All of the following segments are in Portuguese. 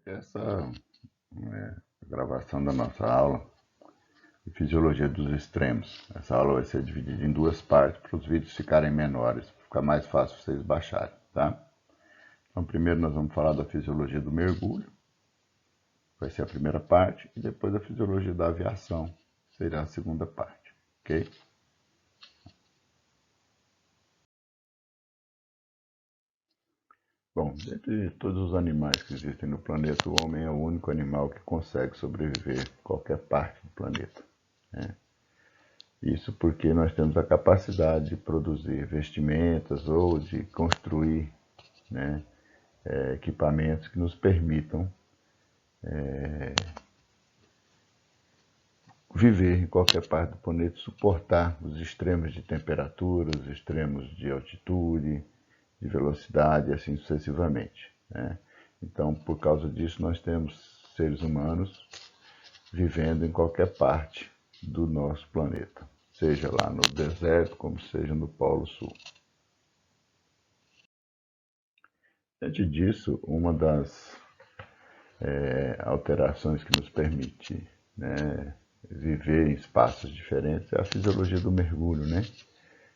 Essa é a gravação da nossa aula de Fisiologia dos Extremos. Essa aula vai ser dividida em duas partes para os vídeos ficarem menores, para ficar mais fácil vocês baixarem, tá? Então, primeiro nós vamos falar da Fisiologia do Mergulho, vai ser a primeira parte, e depois a Fisiologia da Aviação, será a segunda parte, ok? Bom, dentre todos os animais que existem no planeta, o homem é o único animal que consegue sobreviver em qualquer parte do planeta, né? Isso porque nós temos a capacidade de produzir vestimentas ou de construir, né, equipamentos que nos permitam viver em qualquer parte do planeta, suportar os extremos de temperatura, os extremos de altitude, de velocidade e assim sucessivamente, né? Então, por causa disso, nós temos seres humanos vivendo em qualquer parte do nosso planeta, seja lá no deserto, como seja no Polo Sul. Diante disso, uma das alterações que nos permite, né, viver em espaços diferentes é a fisiologia do mergulho, né?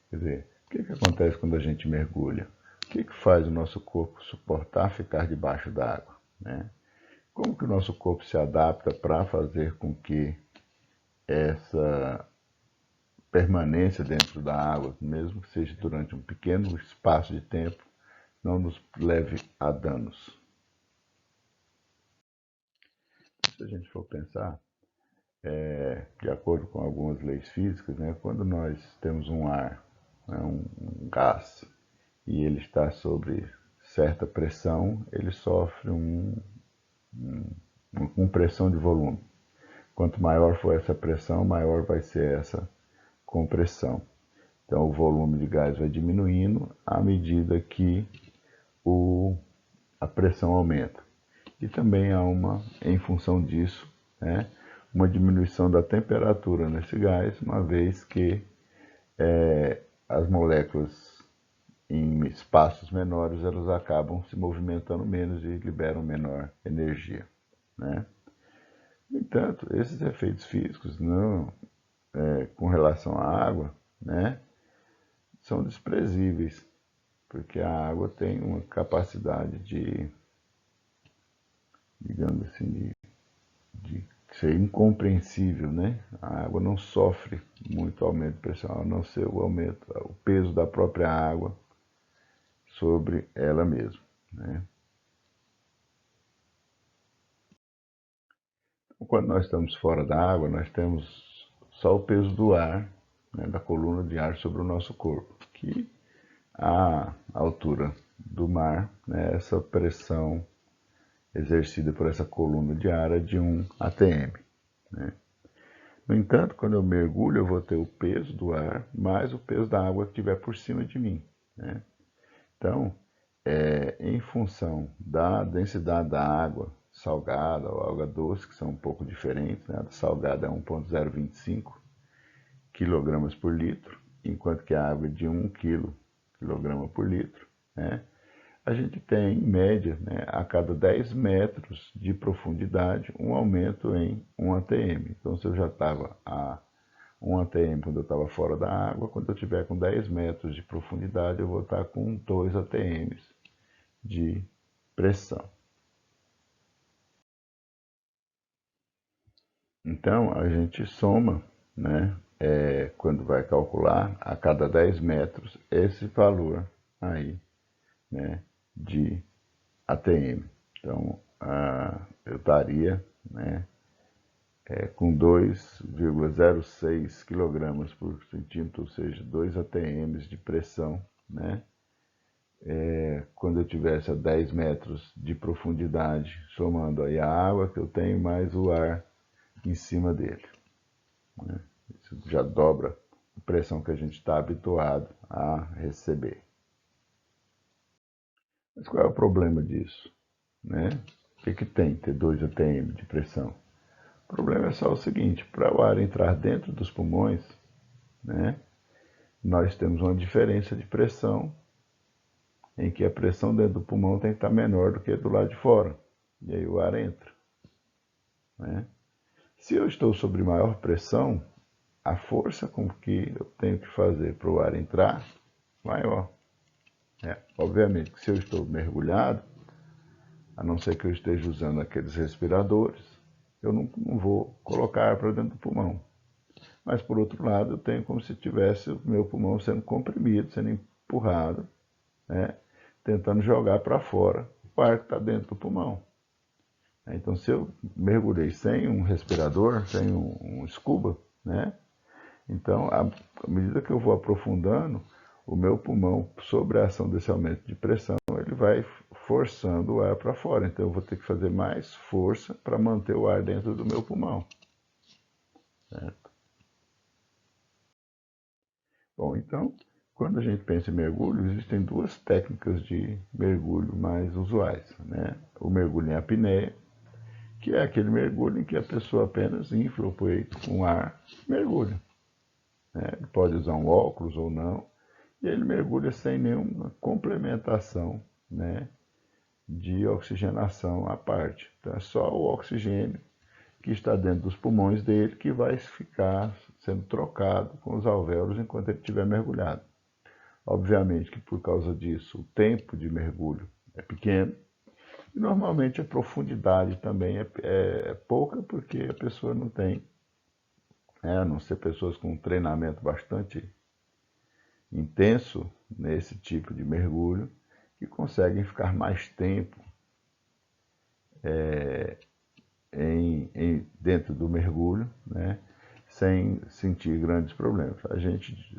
Quer dizer, o que acontece quando a gente mergulha? O que faz o nosso corpo suportar ficar debaixo d'água, né? Como que o nosso corpo se adapta para fazer com que essa permanência dentro da água, mesmo que seja durante um pequeno espaço de tempo, não nos leve a danos? Se a gente for pensar, de acordo com algumas leis físicas, né, quando nós temos um ar, né, um gás, e ele está sobre certa pressão, ele sofre uma compressão de volume. Quanto maior for essa pressão, maior vai ser essa compressão. Então, o volume de gás vai diminuindo à medida que a pressão aumenta. E também há em função disso, né, uma diminuição da temperatura nesse gás, uma vez que as moléculas em espaços menores elas acabam se movimentando menos e liberam menor energia, né? No entanto, esses efeitos físicos com relação à água, né, são desprezíveis, porque a água tem uma capacidade de, digamos assim, de ser incompreensível, né? A água não sofre muito aumento de pressão, a não ser o peso da própria água sobre ela mesma, né? Quando nós estamos fora da água, nós temos só o peso do ar, né, da coluna de ar sobre o nosso corpo, que a altura do mar, né, essa pressão exercida por essa coluna de ar é de 1 atm, né? No entanto, quando eu mergulho, eu vou ter o peso do ar mais o peso da água que estiver por cima de mim, né? Então, em função da densidade da água salgada ou água doce, que são um pouco diferentes, né? A salgada é 1,025 kg por litro, enquanto que a água é de 1 kg por litro, né? A gente tem, em média, né, a cada 10 metros de profundidade, um aumento em 1 atm. Então, se eu já estava a 1 atm quando eu estava fora da água, quando eu estiver com 10 metros de profundidade, eu vou estar com 2 atm de pressão. Então, a gente soma, né, quando vai calcular, a cada 10 metros, esse valor aí, né, de ATM. Então, eu estaria, né, com 2,06 kg por centímetro, ou seja, 2 ATMs de pressão, né, quando eu tivesse a 10 metros de profundidade, somando aí a água que eu tenho, mais o ar em cima dele, né? Isso já dobra a pressão que a gente está habituado a receber. Mas qual é o problema disso, né? O que tem ter 2 atm de pressão? O problema é só o seguinte: para o ar entrar dentro dos pulmões, né, nós temos uma diferença de pressão, em que a pressão dentro do pulmão tem que estar menor do que do lado de fora, e aí o ar entra, né? Se eu estou sob maior pressão, a força com que eu tenho que fazer para o ar entrar, maior. Obviamente que se eu estou mergulhado, a não ser que eu esteja usando aqueles respiradores, eu não vou colocar ar para dentro do pulmão. Mas, por outro lado, eu tenho como se tivesse o meu pulmão sendo comprimido, sendo empurrado, né, tentando jogar para fora o ar que está dentro do pulmão. Então, se eu mergulhei sem um respirador, sem um scuba, né, então, à medida que eu vou aprofundando, o meu pulmão, sob a ação desse aumento de pressão, ele vai forçando o ar para fora. Então, eu vou ter que fazer mais força para manter o ar dentro do meu pulmão. Certo? Bom, então, quando a gente pensa em mergulho, existem duas técnicas de mergulho mais usuais, né? O mergulho em apneia, que é aquele mergulho em que a pessoa apenas infla o peito com ar e mergulha. Né? Ele pode usar um óculos ou não, e ele mergulha sem nenhuma complementação, né, de oxigenação à parte. Então é só o oxigênio que está dentro dos pulmões dele que vai ficar sendo trocado com os alvéolos enquanto ele estiver mergulhado. Obviamente que por causa disso o tempo de mergulho é pequeno e normalmente a profundidade também é pouca porque a pessoa não tem, a não ser pessoas com um treinamento bastante intenso nesse tipo de mergulho, que conseguem ficar mais tempo dentro do mergulho, né, sem sentir grandes problemas.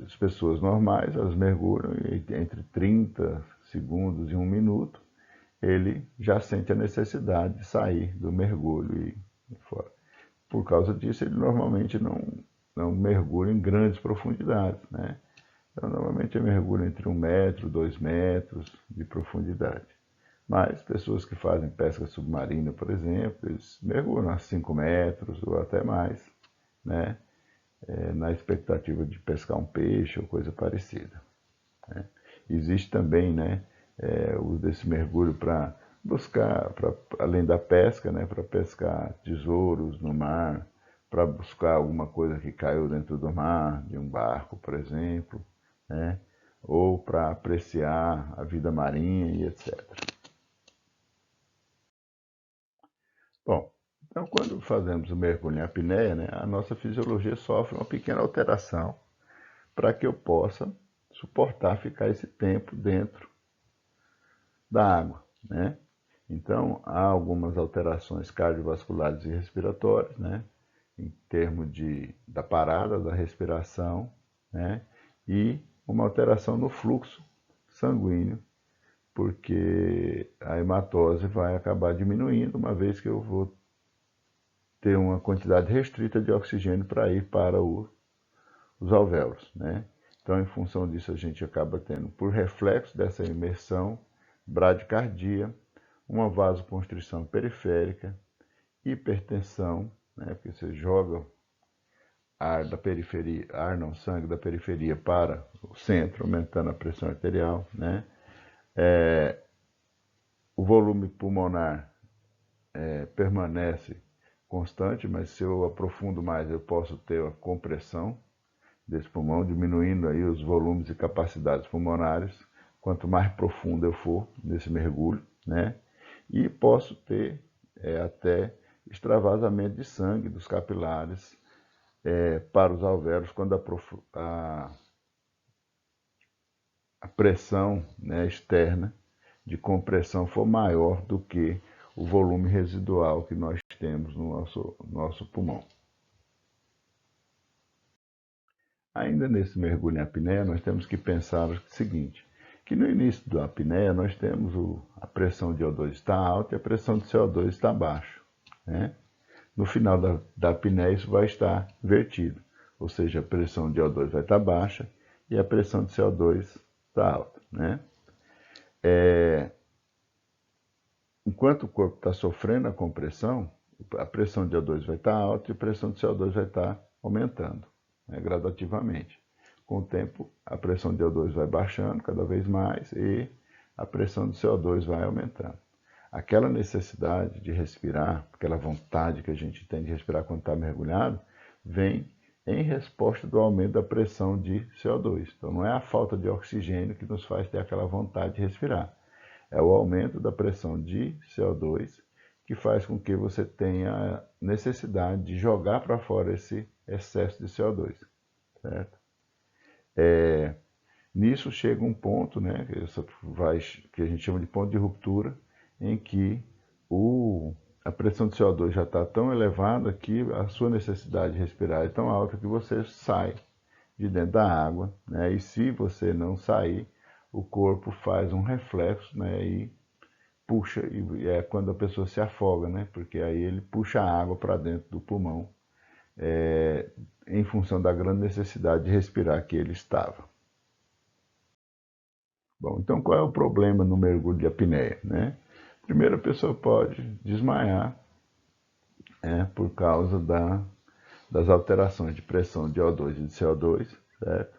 As pessoas normais, elas mergulham entre 30 segundos e 1 minuto, ele já sente a necessidade de sair do mergulho e fora. Por causa disso, ele normalmente não mergulha em grandes profundidades, né? Então, normalmente eu mergulho entre 1 metro, 2 metros de profundidade. Mas pessoas que fazem pesca submarina, por exemplo, eles mergulham a 5 metros ou até mais, né? Na expectativa de pescar um peixe ou coisa parecida. Né? Existe também, né, o uso desse mergulho para buscar, além da pesca, né, para pescar tesouros no mar, para buscar alguma coisa que caiu dentro do mar, de um barco, por exemplo, né, ou para apreciar a vida marinha e etc. Bom, então quando fazemos o mergulho em apneia, né, a nossa fisiologia sofre uma pequena alteração para que eu possa suportar ficar esse tempo dentro da água, né? Então, há algumas alterações cardiovasculares e respiratórias, né? Em termos da parada da respiração, né? E uma alteração no fluxo sanguíneo, porque a hematose vai acabar diminuindo, uma vez que eu vou ter uma quantidade restrita de oxigênio para ir para os alvéolos, né? Então, em função disso, a gente acaba tendo, por reflexo dessa imersão, bradicardia, uma vasoconstrição periférica, hipertensão, né, porque você joga ar da periferia, sangue da periferia para o centro, aumentando a pressão arterial, né? O volume pulmonar permanece constante, mas se eu aprofundo mais, eu posso ter a compressão desse pulmão, diminuindo aí os volumes e capacidades pulmonares, quanto mais profundo eu for nesse mergulho, né? E posso ter até extravasamento de sangue dos capilares para os alvéolos quando a pressão, né, externa de compressão for maior do que o volume residual que nós temos no nosso pulmão. Ainda nesse mergulho em apneia, nós temos que pensar o seguinte, que no início da apneia nós temos a pressão de O2 está alta e a pressão de CO2 está baixa, né? No final da apneia isso vai estar invertido, ou seja, a pressão de O2 vai estar baixa e a pressão de CO2 está alta, né? Enquanto o corpo está sofrendo a compressão, a pressão de O2 vai estar alta e a pressão de CO2 vai estar aumentando, né, gradativamente. Com o tempo, a pressão de O2 vai baixando cada vez mais e a pressão de CO2 vai aumentando. aquela necessidade de respirar, aquela vontade que a gente tem de respirar quando está mergulhado, vem em resposta do aumento da pressão de CO2. Então não é a falta de oxigênio que nos faz ter aquela vontade de respirar. É o aumento da pressão de CO2 que faz com que você tenha necessidade de jogar para fora esse excesso de CO2, certo? Nisso chega um ponto, né, que a gente chama de ponto de ruptura, em que a pressão de CO2 já está tão elevada que a sua necessidade de respirar é tão alta que você sai de dentro da água, né, e se você não sair, o corpo faz um reflexo, né, e puxa, e é quando a pessoa se afoga, né, porque aí ele puxa a água para dentro do pulmão, em função da grande necessidade de respirar que ele estava. Bom, então qual é o problema no mergulho de apneia, né? Primeiro, a pessoa pode desmaiar por causa das alterações de pressão de O2 e de CO2, certo?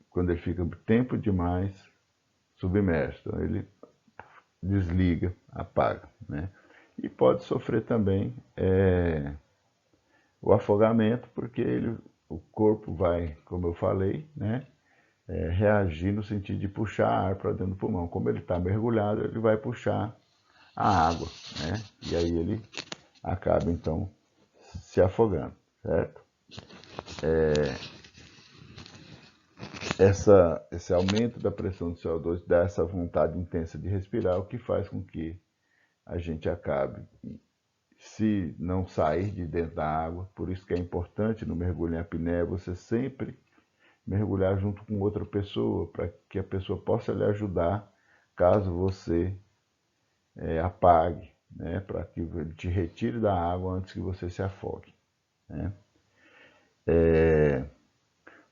Quando ele fica tempo demais submerso, então ele desliga, apaga, né? E pode sofrer também o afogamento, porque o corpo vai, como eu falei, né? Reagir no sentido de puxar ar para dentro do pulmão. Como ele está mergulhado, ele vai puxar a água, né? E aí ele acaba, então, se afogando, certo? Esse aumento da pressão do CO2 dá essa vontade intensa de respirar, o que faz com que a gente acabe, se não sair de dentro da água. Por isso que é importante no mergulho em apneia você sempre mergulhar junto com outra pessoa, para que a pessoa possa lhe ajudar caso você apague, né, para que ele te retire da água antes que você se afogue, né?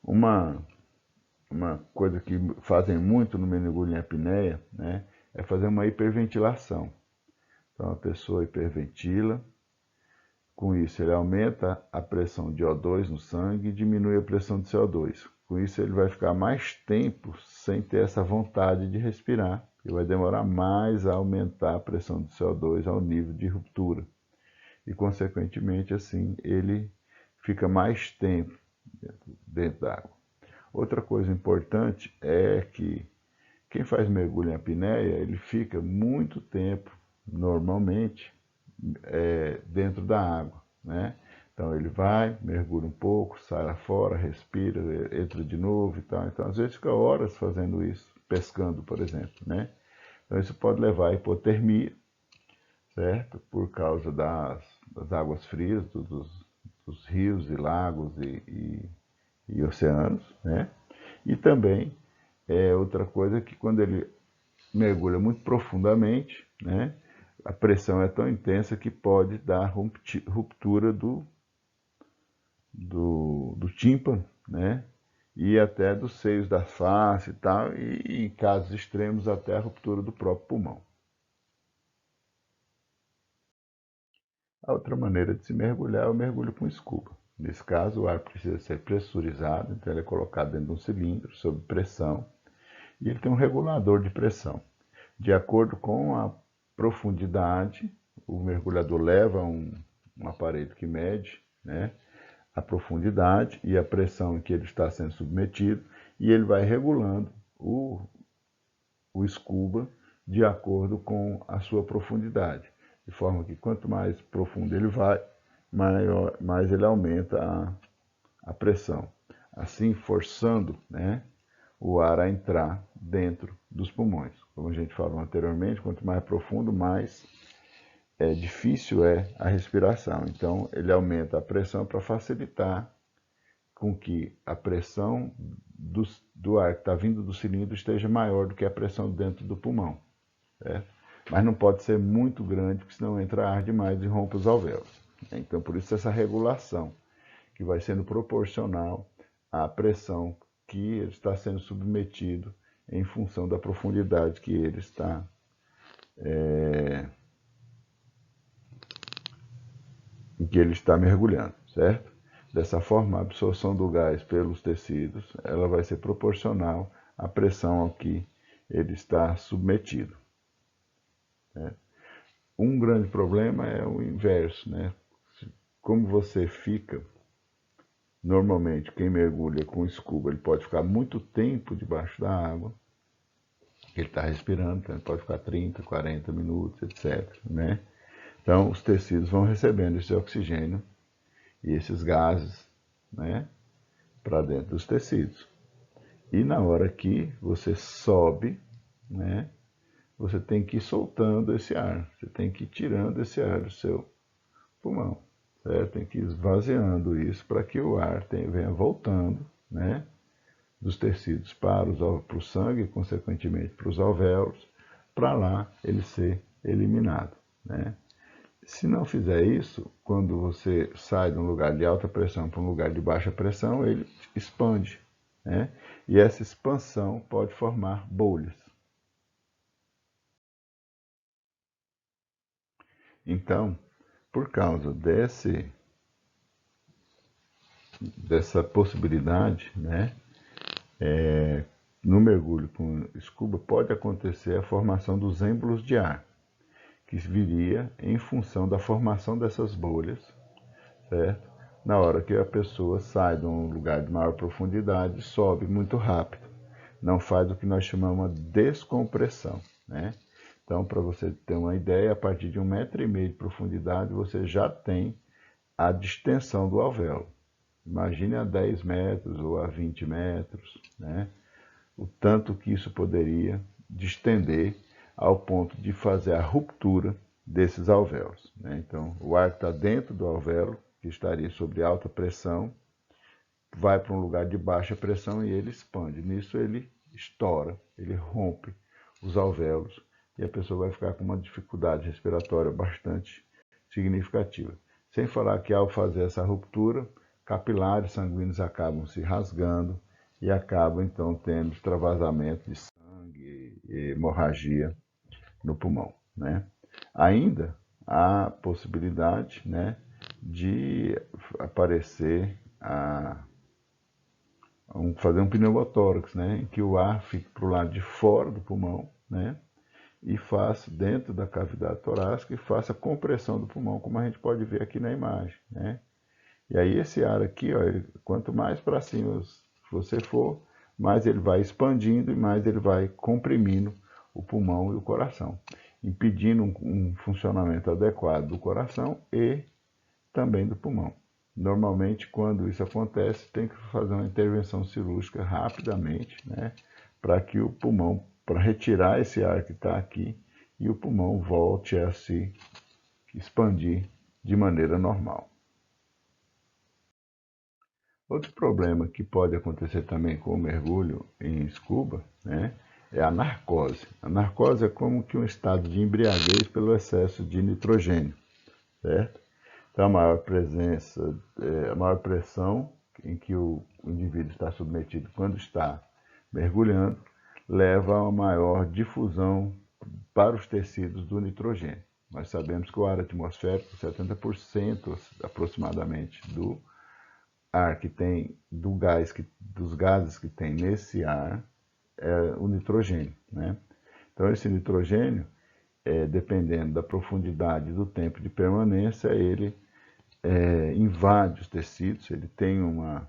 Uma coisa que fazem muito no mergulho em apneia, né, é fazer uma hiperventilação. Então a pessoa hiperventila, com isso ele aumenta a pressão de O2 no sangue e diminui a pressão de CO2. Com isso ele vai ficar mais tempo sem ter essa vontade de respirar e vai demorar mais a aumentar a pressão de CO2 ao nível de ruptura. E consequentemente assim ele fica mais tempo dentro da água. Outra coisa importante é que quem faz mergulho em apneia, ele fica muito tempo, normalmente, dentro da água, né? Então ele vai, mergulha um pouco, sai lá fora, respira, entra de novo e tal. Então às vezes fica horas fazendo isso, pescando, por exemplo, né? Então isso pode levar a hipotermia, certo? Por causa das águas frias, dos rios e lagos e oceanos, né? E também outra coisa que quando ele mergulha muito profundamente, né, a pressão é tão intensa que pode dar ruptura do tímpano, né, e até dos seios da face e tal, e em casos extremos até a ruptura do próprio pulmão. A outra maneira de se mergulhar é o mergulho com scuba. Nesse caso, o ar precisa ser pressurizado, então ele é colocado dentro de um cilindro sob pressão e ele tem um regulador de pressão. De acordo com a profundidade, o mergulhador leva um aparelho que mede, né, a profundidade e a pressão em que ele está sendo submetido e ele vai regulando o scuba de acordo com a sua profundidade. De forma que quanto mais profundo ele vai, mais ele aumenta a pressão. Assim, forçando, né, o ar a entrar dentro dos pulmões. Como a gente falou anteriormente, quanto mais profundo, mais difícil é a respiração. Então, ele aumenta a pressão para facilitar com que a pressão do ar que está vindo do cilindro esteja maior do que a pressão dentro do pulmão, certo? Mas não pode ser muito grande, porque senão entra ar demais e rompe os alvéolos. Então, por isso essa regulação, que vai sendo proporcional à pressão que ele está sendo submetido em função da profundidade que ele está em que ele está mergulhando, certo? Dessa forma, a absorção do gás pelos tecidos, ela vai ser proporcional à pressão a que ele está submetido. Um grande problema é o inverso, né? Como você fica, normalmente quem mergulha com scuba, ele pode ficar muito tempo debaixo da água, ele está respirando, então ele pode ficar 30, 40 minutos, etc, né? Então os tecidos vão recebendo esse oxigênio e esses gases, né, para dentro dos tecidos. E na hora que você sobe, né, você tem que ir soltando esse ar, você tem que ir tirando esse ar do seu pulmão, certo? Tem que ir esvaziando isso para que o ar venha voltando, né, dos tecidos para o sangue e, consequentemente, para os alvéolos, para lá ele ser eliminado, né? Se não fizer isso, quando você sai de um lugar de alta pressão para um lugar de baixa pressão, ele expande, né? E essa expansão pode formar bolhas. Então, por causa dessa possibilidade, né, no mergulho com scuba pode acontecer a formação dos êmbolos de ar, que viria em função da formação dessas bolhas, certo? Na hora que a pessoa sai de um lugar de maior profundidade, sobe muito rápido. Não faz o que nós chamamos de descompressão, né? Então, para você ter uma ideia, a partir de 1,5 m de profundidade, você já tem a distensão do alvéolo. Imagine a 10 metros ou a 20 metros, né? O tanto que isso poderia distender ao ponto de fazer a ruptura desses alvéolos, né? Então, o ar que está dentro do alvéolo, que estaria sob alta pressão, vai para um lugar de baixa pressão e ele expande. Nisso ele estoura, ele rompe os alvéolos e a pessoa vai ficar com uma dificuldade respiratória bastante significativa. Sem falar que ao fazer essa ruptura, capilares sanguíneos acabam se rasgando e acabam então tendo extravasamento de sangue e hemorragia no pulmão, né? Ainda há possibilidade, né, de aparecer fazer um pneumotórax, né, em que o ar fica para o lado de fora do pulmão, né, e faça dentro da cavidade torácica e faça a compressão do pulmão, como a gente pode ver aqui na imagem, né? E aí esse ar aqui, ó, quanto mais para cima você for, mais ele vai expandindo e mais ele vai comprimindo o pulmão e o coração, impedindo um funcionamento adequado do coração e também do pulmão. Normalmente, quando isso acontece, tem que fazer uma intervenção cirúrgica rapidamente, né, para que o pulmão, para retirar esse ar que está aqui e o pulmão volte a se expandir de maneira normal. Outro problema que pode acontecer também com o mergulho em scuba, né, é a narcose. A narcose é como que um estado de embriaguez pelo excesso de nitrogênio, certo? Então, a maior a maior pressão em que o indivíduo está submetido quando está mergulhando, leva a uma maior difusão para os tecidos do nitrogênio. Nós sabemos que o ar atmosférico, 70% aproximadamente do ar que tem, dos gases que tem nesse ar, é o nitrogênio, né? Então, esse nitrogênio, dependendo da profundidade do tempo de permanência, ele invade os tecidos, ele tem uma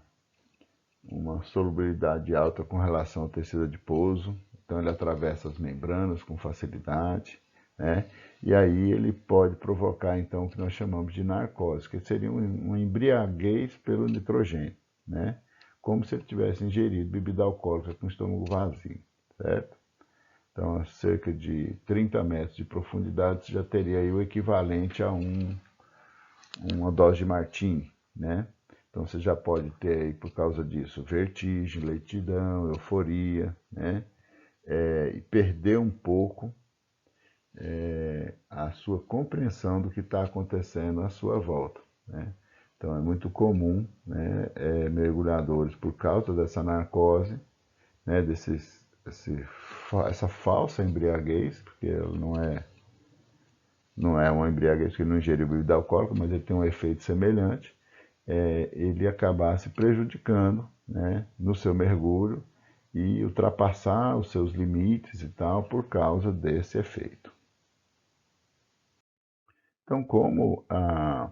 solubilidade alta com relação ao tecido adiposo, então ele atravessa as membranas com facilidade, né? E aí ele pode provocar então o que nós chamamos de narcose, que seria uma embriaguez pelo nitrogênio, né? Como se ele tivesse ingerido bebida alcoólica com o estômago vazio, certo? Então, a cerca de 30 metros de profundidade, você já teria aí o equivalente a uma dose de martini, né? Então você já pode ter aí, por causa disso, vertigem, lentidão, euforia, né? E perder um pouco a sua compreensão do que está acontecendo à sua volta, né? Então é muito comum, né, mergulhadores, por causa dessa narcose, né, essa falsa embriaguez, porque ela não é uma embriaguez que não ingeriu bebida alcoólica, mas ele tem um efeito semelhante, ele acabar se prejudicando, né, no seu mergulho e ultrapassar os seus limites e tal por causa desse efeito. Então, como a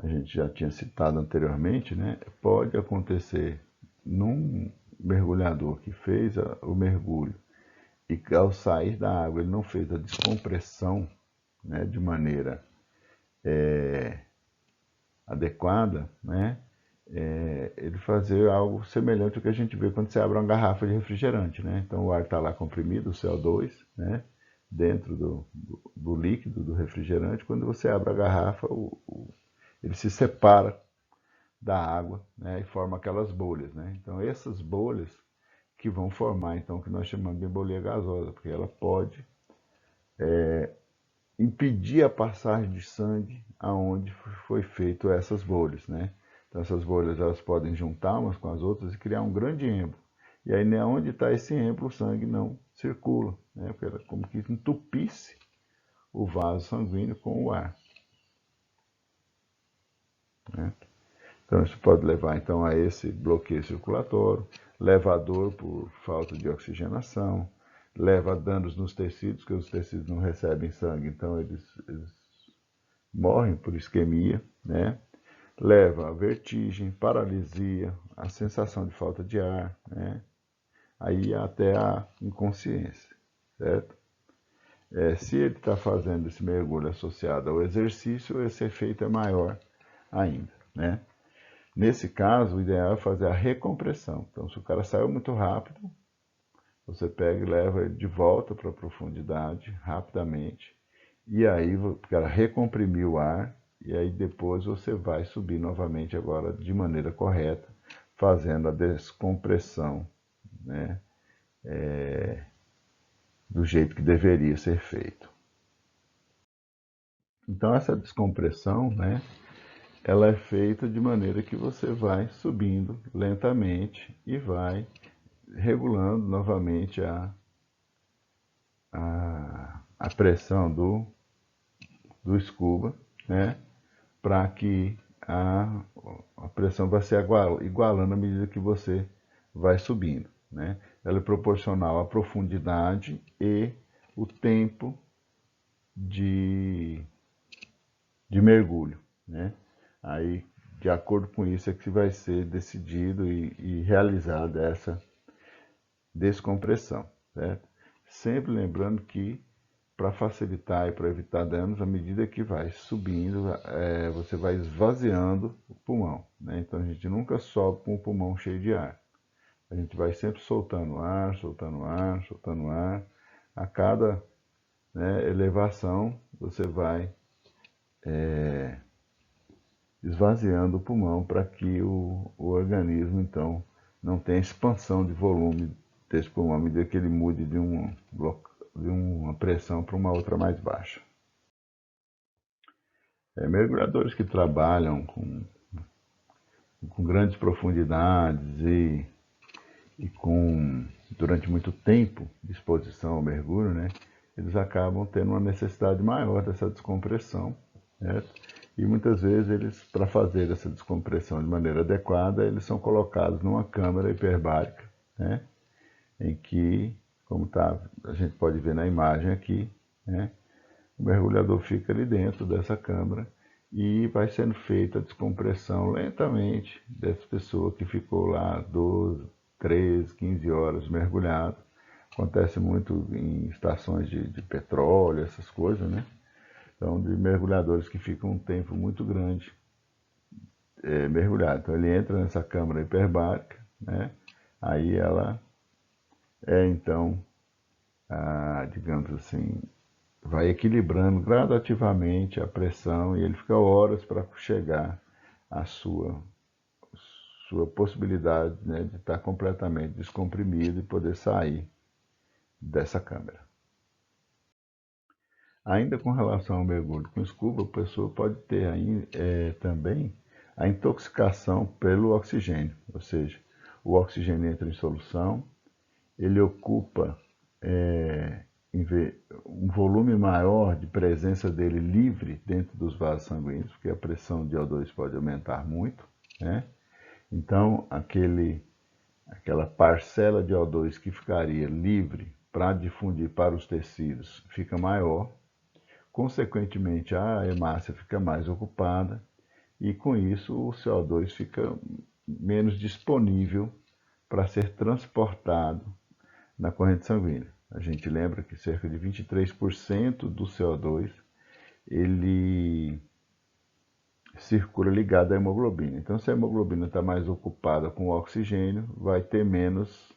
gente já tinha citado anteriormente, né, pode acontecer num mergulhador que fez o mergulho e ao sair da água ele não fez a descompressão, né, de maneira adequada, né, ele fazer algo semelhante ao que a gente vê quando você abre uma garrafa de refrigerante, né? Então o ar está lá comprimido, o CO2, né, dentro do líquido do refrigerante. Quando você abre a garrafa, ele se separa da água, né, e forma aquelas bolhas, né? Então essas bolhas que vão formar, então, o que nós chamamos de embolia gasosa, porque ela pode impedir a passagem de sangue aonde foi feito essas bolhas, né? Então essas bolhas elas podem juntar umas com as outras e criar um grande êmbolo. E aí, né, onde está esse êmbolo, o sangue não circula, né? Porque ela como que entupisse o vaso sanguíneo com o ar, né? Então isso pode levar então a esse bloqueio circulatório, leva a dor por falta de oxigenação, leva a danos nos tecidos, que os tecidos não recebem sangue, então eles morrem por isquemia, né? Leva a vertigem, paralisia, a sensação de falta de ar, né? Aí até a inconsciência, certo? Se ele está fazendo esse mergulho associado ao exercício, esse efeito é maior ainda, né? Nesse caso, o ideal é fazer a recompressão. Então, se o cara saiu muito rápido, você pega e leva ele de volta para a profundidade, rapidamente, e aí o cara recomprimiu o ar, e aí depois você vai subir novamente agora de maneira correta, fazendo a descompressão, né, do jeito que deveria ser feito. Então essa descompressão, né, ela é feita de maneira que você vai subindo lentamente e vai regulando novamente a pressão do scuba, né, para que a pressão vai se igualando à medida que você vai subindo, né? Ela é proporcional à profundidade e o tempo de mergulho, né? Aí, de acordo com isso, é que vai ser decidido e realizada essa descompressão, certo? Sempre lembrando que para facilitar e para evitar danos, à medida que vai subindo, você vai esvaziando o pulmão, né? Então a gente nunca sobe com o pulmão cheio de ar. A gente vai sempre soltando ar, soltando ar, soltando ar. A cada, né, elevação, você vai esvaziando o pulmão para que o organismo, então, não tenha expansão de volume desse pulmão, à medida que ele mude de uma pressão para uma outra mais baixa. Mergulhadores que trabalham com grandes profundidades e durante muito tempo de exposição ao mergulho, né, eles acabam tendo uma necessidade maior dessa descompressão, certo? E muitas vezes eles, para fazer essa descompressão de maneira adequada, eles são colocados numa câmara hiperbárica, né, em que, como a gente pode ver na imagem aqui, né, o mergulhador fica ali dentro dessa câmara e vai sendo feita a descompressão lentamente dessa pessoa que ficou lá 12, 13, 15 horas mergulhado. Acontece muito em estações de petróleo, essas coisas, né? Então, de mergulhadores que ficam um tempo muito grande mergulhado. Então, ele entra nessa câmara hiperbárica, né? Aí ela então, digamos assim, vai equilibrando gradativamente a pressão e ele fica horas para chegar à sua possibilidade, né, de estar completamente descomprimido e poder sair dessa câmara. Ainda com relação ao mergulho com scuba, a pessoa pode ter também a intoxicação pelo oxigênio, ou seja, o oxigênio entra em solução, ele ocupa um volume maior de presença dele livre dentro dos vasos sanguíneos, porque a pressão de O2 pode aumentar muito, né? Então, aquela parcela de O2 que ficaria livre para difundir para os tecidos fica maior. consequentemente a hemácia fica mais ocupada e com isso o CO2 fica menos disponível para ser transportado na corrente sanguínea. A gente lembra que cerca de 23% do CO2 ele circula ligado à hemoglobina. Então, se a hemoglobina está mais ocupada com o oxigênio, vai ter menos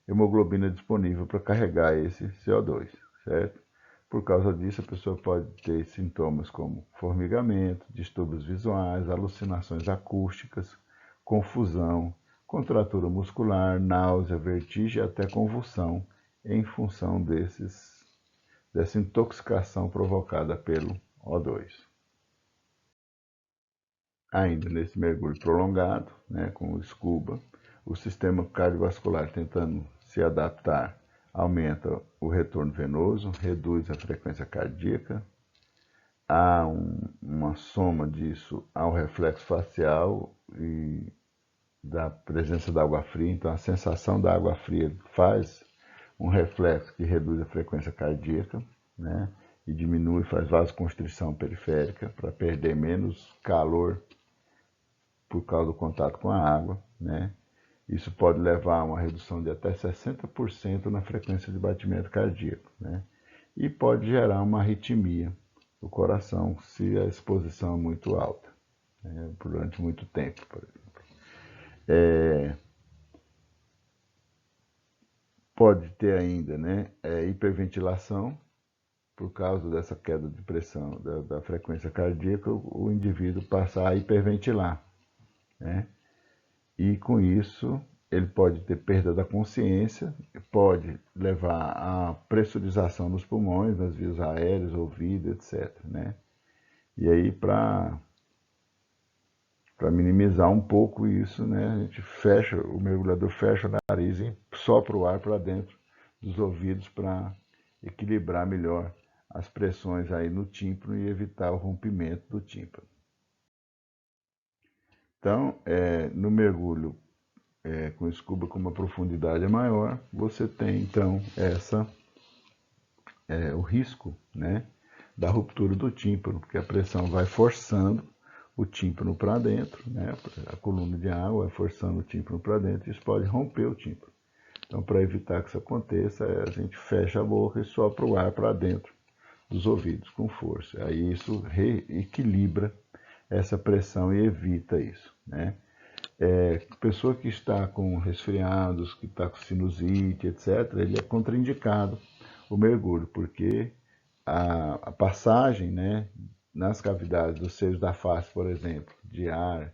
hemoglobina disponível para carregar esse CO2, certo? Por causa disso, a pessoa pode ter sintomas como formigamento, distúrbios visuais, alucinações acústicas, confusão, contratura muscular, náusea, vertigem e até convulsão, em função dessa intoxicação provocada pelo O2. Ainda nesse mergulho prolongado, né, com o scuba, o sistema cardiovascular tentando se adaptar, aumenta o retorno venoso, reduz a frequência cardíaca, há uma soma disso ao reflexo facial e da presença da água fria, então a sensação da água fria faz um reflexo que reduz a frequência cardíaca, né, e diminui, faz vasoconstrição periférica para perder menos calor por causa do contato com a água, né? Isso pode levar a uma redução de até 60% na frequência de batimento cardíaco, né? E pode gerar uma arritmia do coração se a exposição é muito alta, né? Durante muito tempo, por exemplo. Pode ter ainda, né, hiperventilação, por causa dessa queda de pressão da frequência cardíaca, o indivíduo passa a hiperventilar, né? E com isso ele pode ter perda da consciência, pode levar a pressurização nos pulmões, nas vias aéreas, ouvido, etc, né? E aí, para minimizar um pouco isso, né, a gente o mergulhador fecha o nariz e sopra o ar para dentro dos ouvidos para equilibrar melhor as pressões aí no tímpano e evitar o rompimento do tímpano. Então, no mergulho com scuba com uma profundidade maior, você tem então o risco, né, da ruptura do tímpano, porque a pressão vai forçando o tímpano para dentro, né, a coluna de água vai forçando o tímpano para dentro e isso pode romper o tímpano. Então, para evitar que isso aconteça, a gente fecha a boca e sopra o ar para dentro dos ouvidos com força. Aí isso reequilibra essa pressão e evita isso, né? Pessoa que está com resfriados, que está com sinusite, etc., ele é contraindicado o mergulho, porque a passagem, né, nas cavidades dos seios da face, por exemplo, de ar,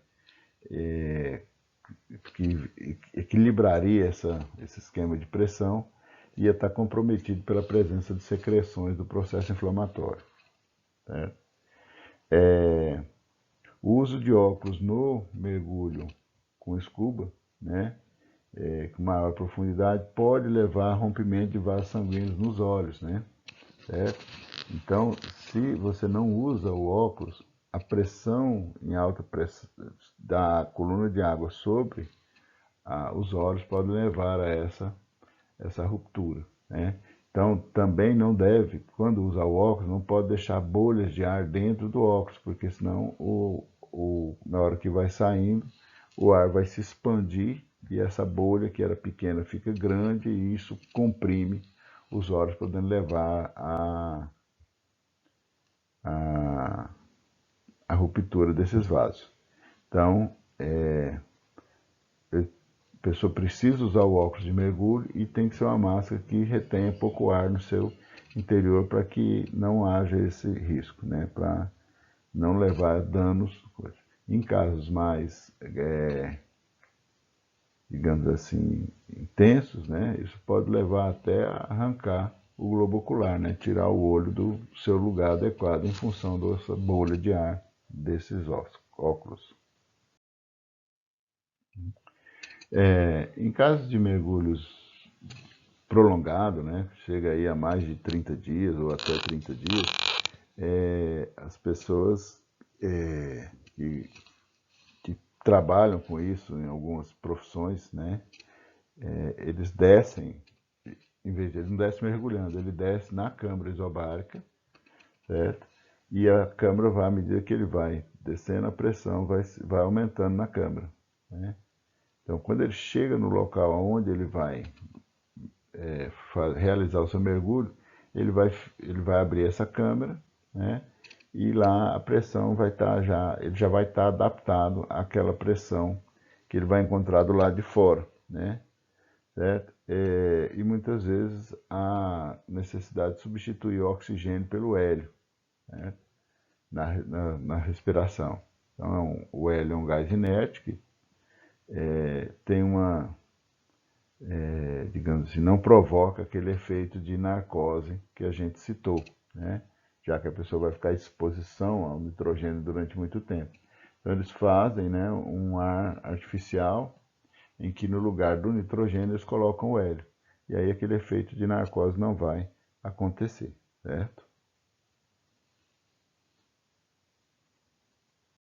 que equilibraria esse esquema de pressão, ia estar comprometido pela presença de secreções do processo inflamatório. Certo? O uso de óculos no mergulho com scuba, né, com maior profundidade, pode levar a rompimento de vasos sanguíneos nos olhos, né, certo? Então, se você não usa o óculos, a pressão em alta pressão da coluna de água sobre os olhos pode levar a essa ruptura, né? Então, também não deve, quando usar o óculos, não pode deixar bolhas de ar dentro do óculos, porque senão na hora que vai saindo, o ar vai se expandir e essa bolha que era pequena fica grande e isso comprime os olhos, podendo levar a ruptura desses vasos. Então, a pessoa precisa usar o óculos de mergulho e tem que ser uma máscara que retenha pouco ar no seu interior para que não haja esse risco, né? Para não levar danos. Em casos mais, digamos assim, intensos, né? Isso pode levar até a arrancar o globo ocular, né? Tirar o olho do seu lugar adequado em função dessa bolha de ar desses óculos. Em caso de mergulhos prolongado, né, chega aí a mais de 30 dias ou até 30 dias, as pessoas que trabalham com isso em algumas profissões, né, eles descem, em vez de eles não descem mergulhando, ele desce na câmara isobárica, certo? E a câmara vai, à medida que ele vai descendo, a pressão vai aumentando na câmara, né? Então, quando ele chega no local onde ele vai realizar o seu mergulho, ele vai abrir essa câmara, né? E lá a pressão vai estar ele já vai estar adaptado àquela pressão que ele vai encontrar do lado de fora, né? Certo? E muitas vezes há necessidade de substituir o oxigênio pelo hélio, né? Na respiração. Então, o hélio é um gás inerte que tem digamos assim, não provoca aquele efeito de narcose que a gente citou, né? Já que a pessoa vai ficar à exposição ao nitrogênio durante muito tempo. Então eles fazem, né, um ar artificial em que no lugar do nitrogênio eles colocam o hélio. E aí aquele efeito de narcose não vai acontecer, certo?